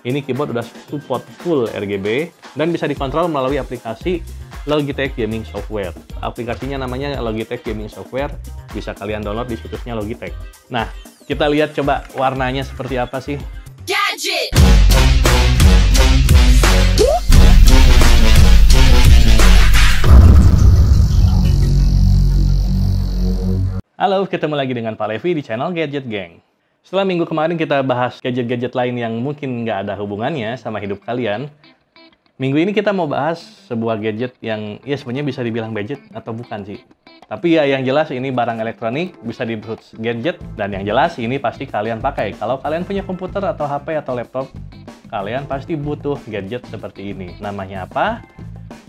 Ini keyboard udah support full RGB dan bisa dikontrol melalui aplikasi Logitech Gaming Software. Aplikasinya namanya Logitech Gaming Software, bisa kalian download di situsnya Logitech. Nah, kita lihat coba warnanya seperti apa sih. Gadget! Halo, ketemu lagi dengan Pak Levi di channel Gadget Gang. Setelah minggu kemarin kita bahas gadget-gadget lain yang mungkin nggak ada hubungannya sama hidup kalian, minggu ini kita mau bahas sebuah gadget yang ya sebenarnya bisa dibilang gadget atau bukan sih. Tapi ya yang jelas ini barang elektronik, bisa disebut gadget, dan yang jelas ini pasti kalian pakai. Kalau kalian punya komputer atau HP atau laptop, kalian pasti butuh gadget seperti ini. Namanya apa?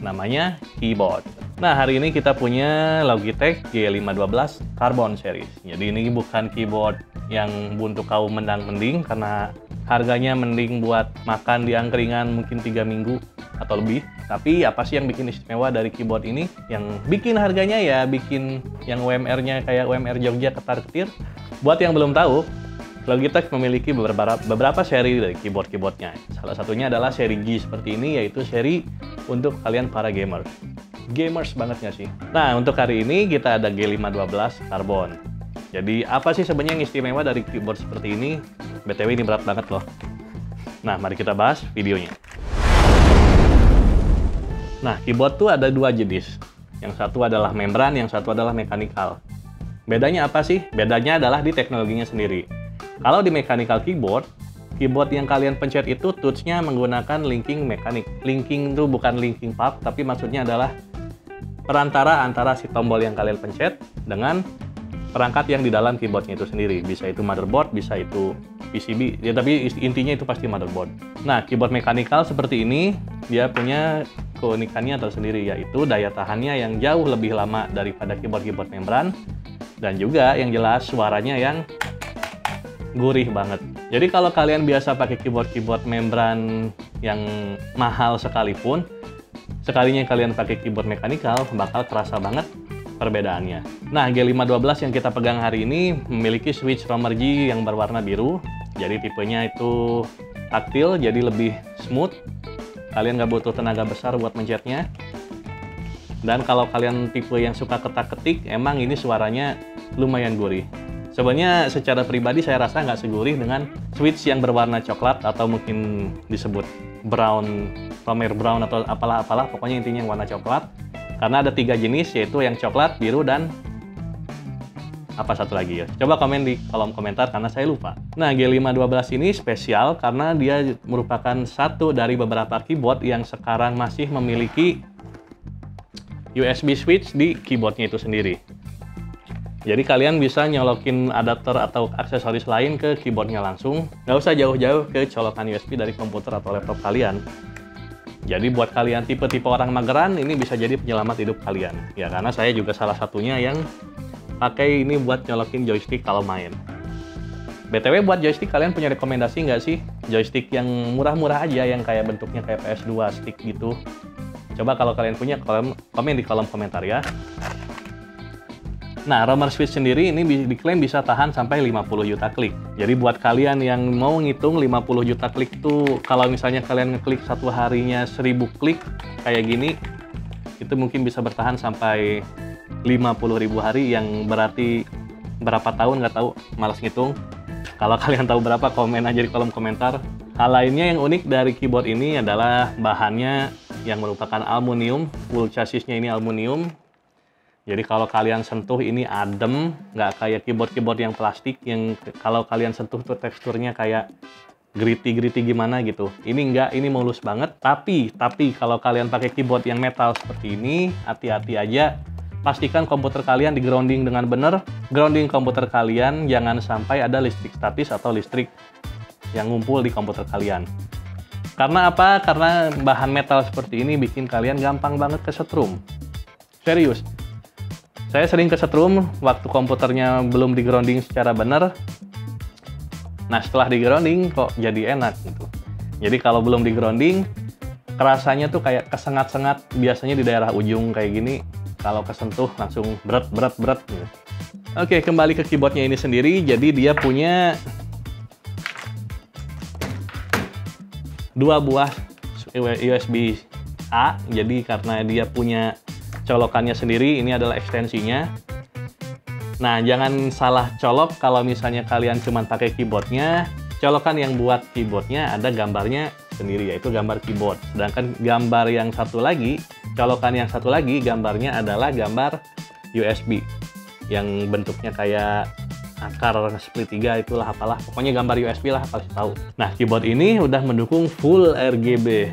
Namanya keyboard. Nah, hari ini kita punya Logitech G512 Carbon Series. Jadi ini bukan keyboard yang untuk kaum mendang-mending, karena harganya mending buat makan di angkringan mungkin 3 minggu atau lebih. Tapi apa sih yang bikin istimewa dari keyboard ini? Yang bikin harganya ya bikin yang UMR-nya kayak UMR Jogja ketar-ketir. Buat yang belum tahu, Logitech memiliki beberapa seri dari keyboard-keyboardnya. Salah satunya adalah seri G seperti ini, yaitu seri untuk kalian para gamers. Gamers banget nggak sih? Nah, untuk hari ini kita ada G512 Carbon. Jadi, apa sih sebenarnya yang istimewa dari keyboard seperti ini? BTW ini berat banget loh. Nah, mari kita bahas videonya. Nah, keyboard tuh ada dua jenis. Yang satu adalah membran, yang satu adalah mechanical. Bedanya apa sih? Bedanya adalah di teknologinya sendiri. Kalau di mechanical keyboard yang kalian pencet itu touch-nya menggunakan linking mekanik. Linking itu bukan linking pad, tapi maksudnya adalah perantara antara si tombol yang kalian pencet dengan perangkat yang di dalam keyboardnya itu sendiri. Bisa itu motherboard, bisa itu PCB, ya tapi intinya itu pasti motherboard. Nah, keyboard mechanical seperti ini, dia punya keunikannya tersendiri, yaitu daya tahannya yang jauh lebih lama daripada keyboard-keyboard membran, dan juga yang jelas suaranya yang gurih banget. Jadi kalau kalian biasa pakai keyboard membran yang mahal sekalipun, sekalinya kalian pakai keyboard mechanical, bakal terasa banget perbedaannya. Nah, G512 yang kita pegang hari ini memiliki switch romer G yang berwarna biru. Jadi tipenya itu taktil, jadi lebih smooth. Kalian nggak butuh tenaga besar buat mencetnya. Dan kalau kalian tipe yang suka ketak-ketik, emang ini suaranya lumayan gurih. Sebenarnya secara pribadi saya rasa nggak segurih dengan switch yang berwarna coklat atau mungkin disebut brown, romer brown atau apalah, pokoknya intinya yang warna coklat. Karena ada 3 jenis, yaitu yang coklat, biru, dan apa satu lagi ya. Coba komen di kolom komentar karena saya lupa. Nah, G512 ini spesial karena dia merupakan satu dari beberapa keyboard yang sekarang masih memiliki USB switch di keyboardnya itu sendiri. Jadi kalian bisa nyolokin adapter atau aksesoris lain ke keyboardnya langsung. Nggak usah jauh-jauh ke colokan USB dari komputer atau laptop kalian. Jadi buat kalian tipe-tipe orang mageran, ini bisa jadi penyelamat hidup kalian. Ya, karena saya juga salah satunya yang pakai ini buat nyolokin joystick kalau main. BTW buat joystick kalian punya rekomendasi nggak sih? Joystick yang murah-murah aja, yang kayak bentuknya kayak PS2 stick gitu. Coba kalau kalian punya, komen di kolom komentar ya. Nah, romer switch sendiri ini diklaim bisa tahan sampai 50 juta klik. Jadi buat kalian yang mau ngitung 50 juta klik tuh, kalau misalnya kalian ngeklik satu harinya 1000 klik kayak gini, itu mungkin bisa bertahan sampai 50.000 hari, yang berarti berapa tahun nggak tahu, malas ngitung. Kalau kalian tahu berapa, komen aja di kolom komentar. Hal lainnya yang unik dari keyboard ini adalah bahannya yang merupakan aluminium, full chassisnya ini aluminium. Jadi kalau kalian sentuh ini adem, nggak kayak keyboard-keyboard yang plastik yang kalau kalian sentuh tuh teksturnya kayak gritty gimana gitu. Ini nggak, ini mulus banget. Tapi kalau kalian pakai keyboard yang metal seperti ini, hati-hati aja. Pastikan komputer kalian di grounding dengan benar. Grounding komputer kalian, jangan sampai ada listrik statis atau listrik yang ngumpul di komputer kalian. Karena apa? Karena bahan metal seperti ini bikin kalian gampang banget kesetrum. Serius. Saya sering kesetrum waktu komputernya belum di-grounding secara benar. Nah, setelah di-grounding kok jadi enak gitu. Jadi kalau belum di-grounding, kerasanya tuh kayak kesengat-sengat, biasanya di daerah ujung kayak gini. Kalau kesentuh langsung berat gitu. Oke, kembali ke keyboardnya ini sendiri. Jadi dia punya dua buah USB A, jadi karena dia punya colokannya sendiri, ini adalah ekstensinya. Nah, jangan salah colok kalau misalnya kalian cuma pakai keyboardnya. Colokan yang buat keyboardnya ada gambarnya sendiri, yaitu gambar keyboard. Sedangkan gambar yang satu lagi, colokan yang satu lagi, gambarnya adalah gambar USB yang bentuknya kayak akar segitiga, itulah apalah. Pokoknya gambar USB lah, pasti tahu. Nah, keyboard ini udah mendukung full RGB.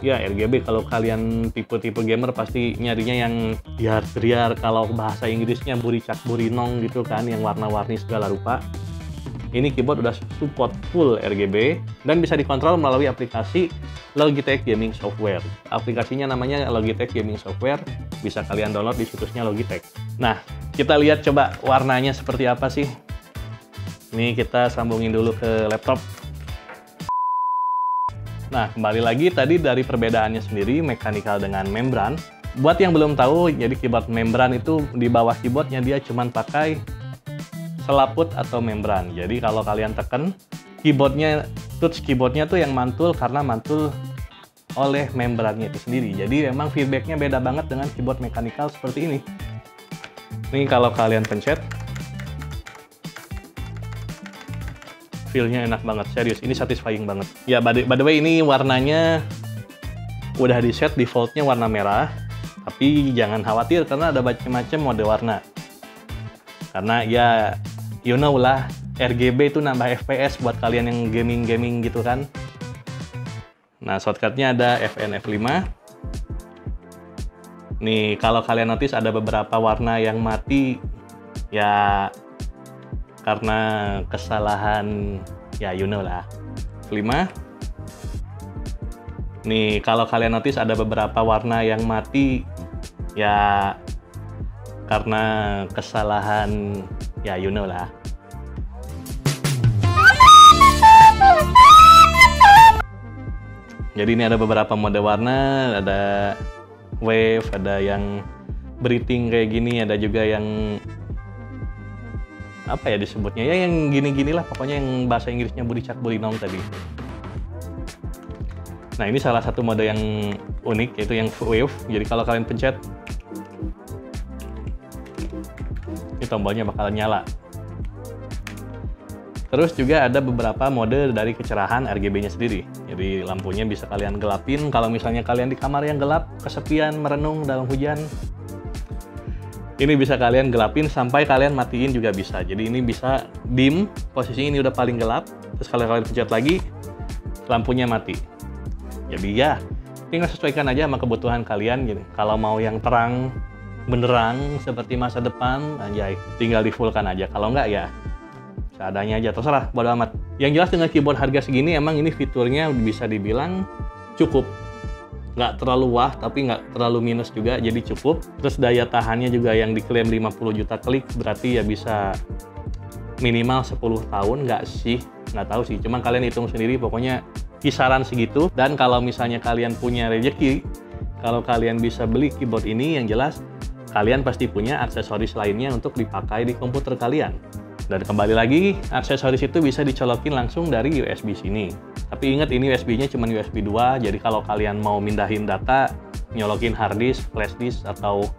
Ya, RGB kalau kalian tipe-tipe gamer pasti nyarinya yang biar kalau bahasa Inggrisnya buricak burinong gitu kan, yang warna-warni segala rupa. Ini keyboard udah support full RGB dan bisa dikontrol melalui aplikasi Logitech Gaming Software. Aplikasinya namanya Logitech Gaming Software, bisa kalian download di situsnya Logitech. Nah, kita lihat coba warnanya seperti apa sih. Ini kita sambungin dulu ke laptop. Nah, kembali lagi tadi dari perbedaannya sendiri, mechanical dengan membran. Buat yang belum tahu, jadi keyboard membran itu di bawah keyboardnya dia cuma pakai selaput atau membran. Jadi kalau kalian tekan, touch keyboardnya tuh yang mantul karena mantul oleh membrannya itu sendiri. Jadi memang feedbacknya beda banget dengan keyboard mechanical seperti ini. Ini kalau kalian pencet, feel-nya enak banget, serius. Ini satisfying banget. Ya, by the way, ini warnanya udah di set defaultnya warna merah. Tapi jangan khawatir karena ada macam-macam mode warna. Karena ya, you know lah, RGB itu nambah FPS buat kalian yang gaming-gaming gitu kan. Nah, shortcutnya ada Fn F5. Nih, kalau kalian notice ada beberapa warna yang mati, ya karena kesalahan, ya you know lah. F5. Nih, kalau kalian notice ada beberapa warna yang mati, ya karena kesalahan, ya you know lah. Jadi ini ada beberapa mode warna, ada wave, ada yang breathing kayak gini, ada juga yang apa ya disebutnya, ya yang gini-gini lah, pokoknya yang bahasa Inggrisnya buricak burinong tadi. Nah, ini salah satu mode yang unik, yaitu yang wave. Jadi kalau kalian pencet, ini tombolnya bakalan nyala. Terus juga ada beberapa mode dari kecerahan RGB-nya sendiri. Jadi lampunya bisa kalian gelapin kalau misalnya kalian di kamar yang gelap, kesepian, merenung dalam hujan. Ini bisa kalian gelapin sampai kalian matiin juga bisa. Jadi ini bisa dim, posisinya ini udah paling gelap. Terus kalau kalian pencet lagi, lampunya mati. Jadi ya, tinggal sesuaikan aja sama kebutuhan kalian. Gitu. Kalau mau yang terang, benderang seperti masa depan, anjay, tinggal di full kan aja. Kalau enggak ya seadanya aja, terserah, bodo amat. Yang jelas dengan keyboard harga segini, emang ini fiturnya bisa dibilang cukup. Nggak terlalu wah, tapi nggak terlalu minus juga, jadi cukup. Terus daya tahannya juga yang diklaim 50 juta klik, berarti ya bisa minimal 10 tahun, nggak sih? Nggak tahu sih, cuma kalian hitung sendiri, pokoknya kisaran segitu. Dan kalau misalnya kalian punya rezeki, kalau kalian bisa beli keyboard ini, yang jelas kalian pasti punya aksesoris lainnya untuk dipakai di komputer kalian. Dan kembali lagi, aksesoris itu bisa dicolokin langsung dari USB sini. Tapi ingat, ini USB-nya cuma USB 2, jadi kalau kalian mau mindahin data, nyolokin hard disk, flash disk, atau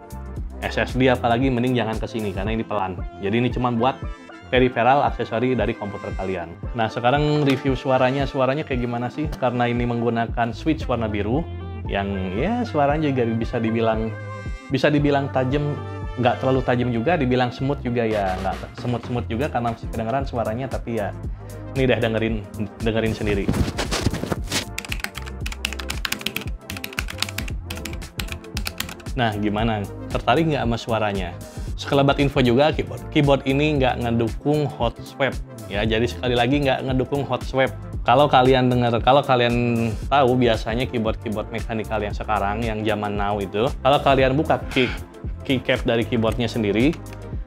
SSD apalagi, mending jangan ke sini, karena ini pelan. Jadi ini cuma buat peripheral aksesori dari komputer kalian. Nah, sekarang review suaranya kayak gimana sih? Karena ini menggunakan switch warna biru, yang ya suaranya juga bisa dibilang tajam, nggak terlalu tajam juga, dibilang smooth juga ya, nggak smooth juga karena masih kedengeran suaranya, tapi ya ini deh dengerin sendiri. Nah, gimana? Tertarik nggak sama suaranya? Sekelebat info juga, keyboard ini nggak ngedukung hot swap ya, jadi sekali lagi nggak ngedukung hot swap. Kalau kalian tahu biasanya keyboard mechanical yang sekarang, yang zaman now itu, kalau kalian buka keycap dari keyboardnya sendiri,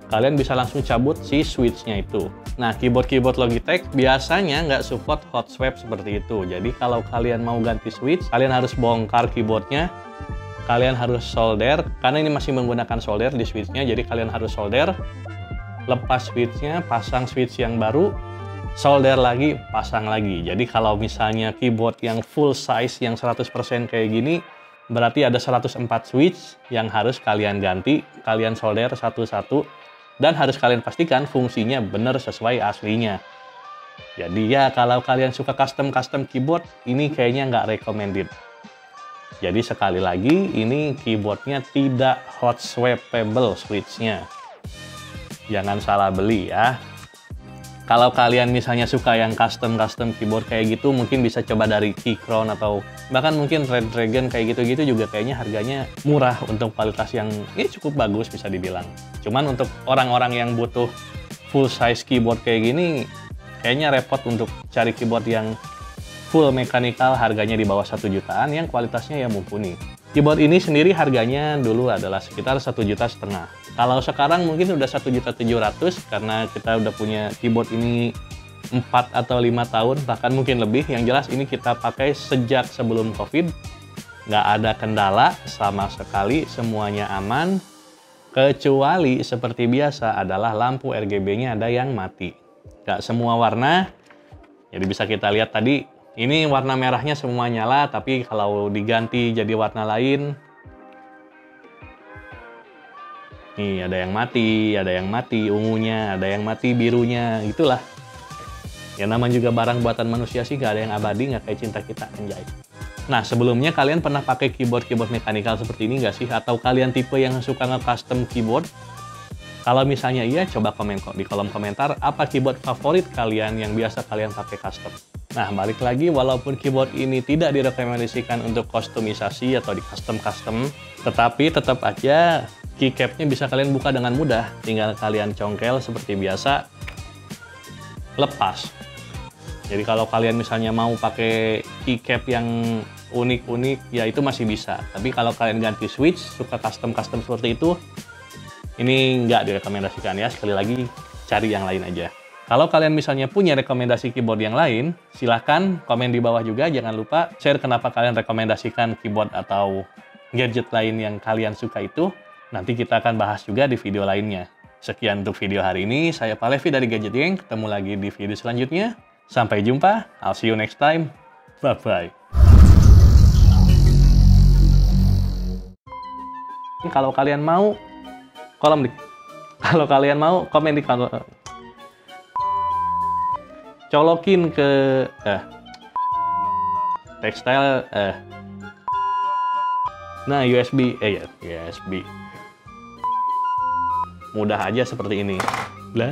kalian bisa langsung cabut si switch-nya itu. Nah, keyboard Logitech biasanya nggak support hot swap seperti itu. Jadi kalau kalian mau ganti switch, kalian harus bongkar keyboardnya, kalian harus solder, karena ini masih menggunakan solder di switch-nya, jadi kalian harus solder, lepas switch-nya, pasang switch yang baru, solder lagi, pasang lagi. Jadi kalau misalnya keyboard yang full size yang 100% kayak gini, berarti ada 104 switch yang harus kalian ganti, kalian solder satu-satu, dan harus kalian pastikan fungsinya benar sesuai aslinya. Jadi ya kalau kalian suka custom keyboard, ini kayaknya nggak recommended. Jadi sekali lagi, ini keyboardnya tidak hot swappable switch-nya. Jangan salah beli ya. Kalau kalian misalnya suka yang custom keyboard kayak gitu, mungkin bisa coba dari Keychron atau bahkan mungkin Red Dragon kayak gitu-gitu juga kayaknya harganya murah untuk kualitas yang cukup bagus bisa dibilang. Cuman untuk orang-orang yang butuh full size keyboard kayak gini, kayaknya repot untuk cari keyboard yang full mechanical harganya di bawah 1 jutaan yang kualitasnya ya mumpuni. Keyboard ini sendiri harganya dulu adalah sekitar 1,5 juta. Kalau sekarang mungkin udah 1,7 juta karena kita udah punya keyboard ini 4 atau 5 tahun, bahkan mungkin lebih. Yang jelas ini kita pakai sejak sebelum COVID. Nggak ada kendala sama sekali, semuanya aman. Kecuali seperti biasa adalah lampu RGB-nya ada yang mati. Nggak semua warna, jadi bisa kita lihat tadi, ini warna merahnya semua nyala, tapi kalau diganti jadi warna lain, nih ada yang mati ungunya, ada yang mati birunya, itulah. Ya namanya juga barang buatan manusia sih, nggak ada yang abadi, nggak kayak cinta kita, anjay. Nah sebelumnya kalian pernah pakai keyboard mechanical seperti ini nggak sih? Atau kalian tipe yang suka nge-custom keyboard? Kalau misalnya iya, coba komen kok di kolom komentar apa keyboard favorit kalian yang biasa kalian pakai custom. Nah, balik lagi, walaupun keyboard ini tidak direkomendasikan untuk kustomisasi atau di custom, tetapi tetap aja keycapnya bisa kalian buka dengan mudah. Tinggal kalian congkel seperti biasa, lepas. Jadi kalau kalian misalnya mau pakai keycap yang unik-unik, ya itu masih bisa. Tapi kalau kalian ganti switch, suka custom seperti itu, ini nggak direkomendasikan ya. Sekali lagi, cari yang lain aja. Kalau kalian misalnya punya rekomendasi keyboard yang lain, silahkan komen di bawah juga. Jangan lupa share kenapa kalian rekomendasikan keyboard atau gadget lain yang kalian suka itu. Nanti kita akan bahas juga di video lainnya. Sekian untuk video hari ini. Saya Pak Levi dari Gadget Gang. Ketemu lagi di video selanjutnya. Sampai jumpa. I'll see you next time. Bye-bye. Kalau kalian mau, kalau kalian mau, komen di kolom. Colokin ke tekstil nah USB USB mudah aja seperti ini lah.